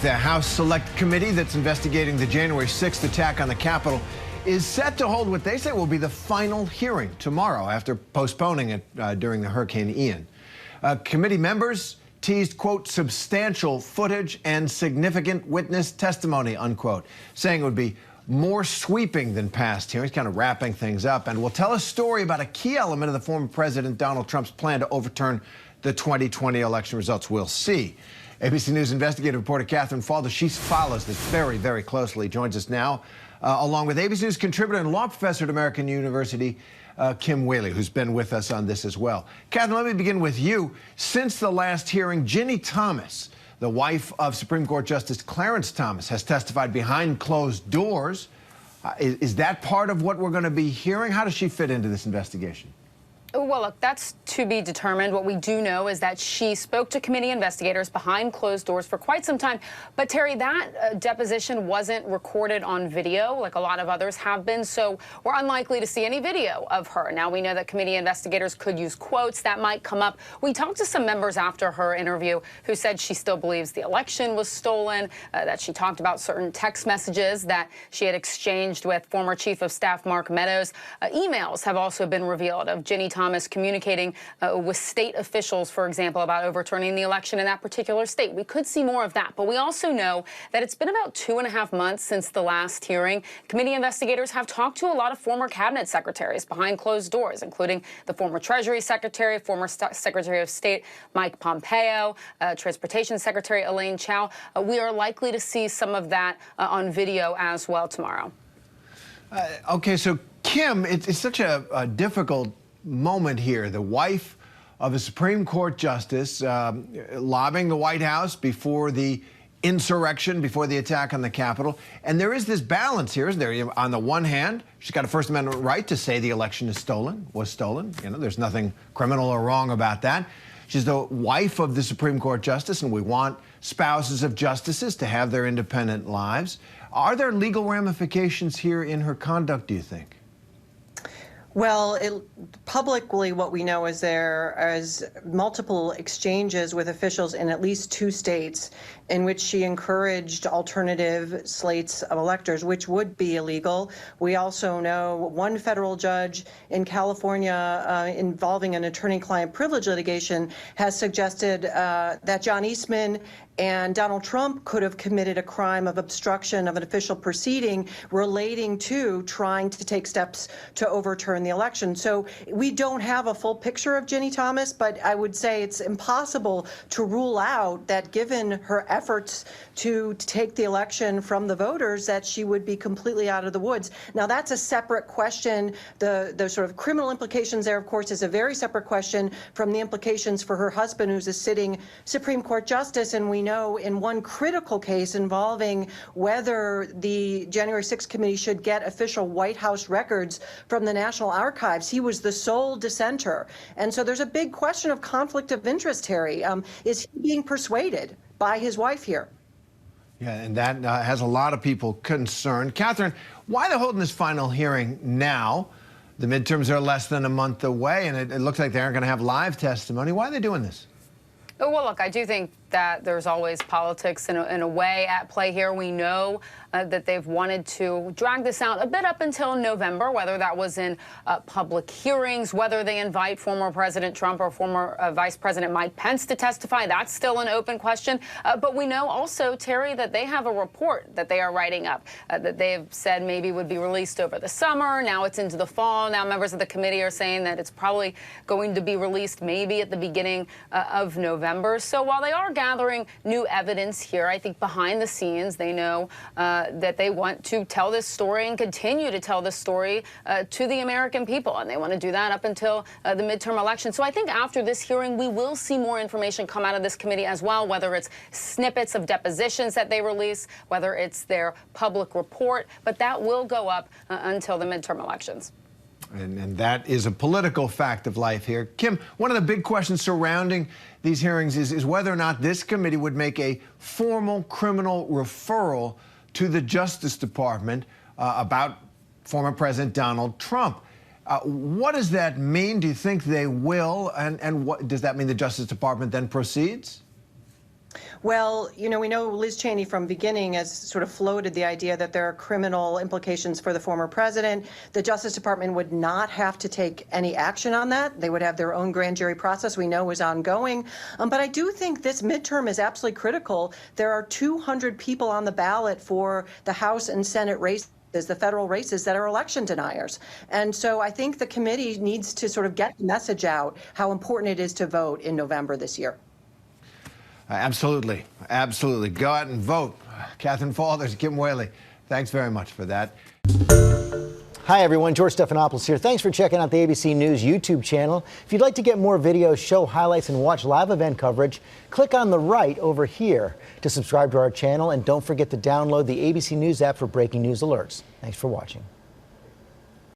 The House Select Committee that's investigating the January 6th attack on the Capitol is set to hold what they say will be the final hearing tomorrow after postponing it during the Hurricane Ian. Committee members teased, quote, substantial footage and significant witness testimony, unquote, saying it would be more sweeping than past hearings, kind of wrapping things up, and will tell a story about a key element of the former President Donald Trump's plan to overturn the 2020 election results. We'll see. ABC News investigative reporter Catherine Faldo, she follows this very, very closely, joins us now, along with ABC News contributor and law professor at American University, Kim Whaley, who's been with us on this as well. Catherine, let me begin with you. Since the last hearing, Ginni Thomas, the wife of Supreme Court Justice Clarence Thomas, has testified behind closed doors. Is that part of what we're going to be hearing? How does she fit into this investigation? Well, look, that's to be determined. What we do know is that she spoke to committee investigators behind closed doors for quite some time. But, Terry, that deposition wasn't recorded on video like a lot of others have been, so we're unlikely to see any video of her. Now, we know that committee investigators could use quotes. That might come up. We talked to some members after her interview who said she still believes the election was stolen, that she talked about certain text messages that she had exchanged with former Chief of Staff Mark Meadows. Emails have also been revealed of Ginni Thomas communicating with state officials, for example, about overturning the election in that particular state. We could see more of that, but we also know that it's been about 2.5 months since the last hearing. Committee investigators have talked to a lot of former cabinet secretaries behind closed doors, including the former Treasury Secretary, former Secretary of State Mike Pompeo, Transportation Secretary Elaine Chao. We are likely to see some of that on video as well tomorrow. Okay, so Kim, it's such a difficult moment here. The wife of a Supreme Court justice lobbying the White House before the insurrection, before the attack on the Capitol. And there is this balance here, isn't there? On the one hand, she's got a First Amendment right to say the election is stolen, was stolen. You know, there's nothing criminal or wrong about that. She's the wife of the Supreme Court justice, and we want spouses of justices to have their independent lives. Are there legal ramifications here in her conduct, do you think? Well, publicly, what we know is there is multiple exchanges with officials in at least 2 states in which she encouraged alternative slates of electors, which would be illegal. We also know one federal judge in California involving an attorney-client privilege litigation has suggested that John Eastman and Donald Trump could have committed a crime of obstruction of an official proceeding relating to trying to take steps to overturn the election. So we don't have a full picture of Ginni Thomas, but I would say it's impossible to rule out that given her efforts to take the election from the voters, that she would be completely out of the woods. Now, that's a separate question. The sort of criminal implications there, of course, is a very separate question from the implications for her husband, who's a sitting Supreme Court justice. And we know in one critical case involving whether the January 6th committee should get official White House records from the National Archives, he was the sole dissenter. And so there's a big question of conflict of interest, Harry. Is he being persuaded by his wife here? Yeah, and that has a lot of people concerned. Catherine, why are they holding this final hearing now? The midterms are less than a month away, and it looks like they aren't going to have live testimony. Why are they doing this? Well, look, I do think that there's always politics in a way at play here. We know that they've wanted to drag this out a bit up until November, whether that was in public hearings, whether they invite former President Trump or former Vice President Mike Pence to testify. That's still an open question. But we know also, Terry, that they have a report that they are writing up that they have said maybe would be released over the summer. Now it's into the fall. Now members of the committee are saying that it's probably going to be released maybe at the beginning of November. So while they are gathering new evidence here, I think behind the scenes they know that they want to tell this story and continue to tell this story to the American people, and they want to do that up until the midterm election. So I think after this hearing we will see more information come out of this committee as well, whether it's snippets of depositions that they release, whether it's their public report, but that will go up until the midterm elections. And that is a political fact of life here. Kim, one of the big questions surrounding these hearings is whether or not this committee would make a formal criminal referral to the Justice Department about former President Donald Trump. What does that mean? Do you think they will? And what does that mean the Justice Department then proceeds? Well, you know, we know Liz Cheney from beginning has sort of floated the idea that there are criminal implications for the former president. The Justice Department would not have to take any action on that. They would have their own grand jury process we know is ongoing. But I do think this midterm is absolutely critical. There are 200 people on the ballot for the House and Senate races, the federal races, that are election deniers. And so I think the committee needs to sort of get the message out how important it is to vote in November this year. Absolutely. Absolutely. Go out and vote. Catherine Faulders, Kim Whaley, thanks very much for that. Hi, everyone. George Stephanopoulos here. Thanks for checking out the ABC News YouTube channel. If you'd like to get more videos, show highlights, and watch live event coverage, click on the right over here to subscribe to our channel. And don't forget to download the ABC News app for breaking news alerts. Thanks for watching.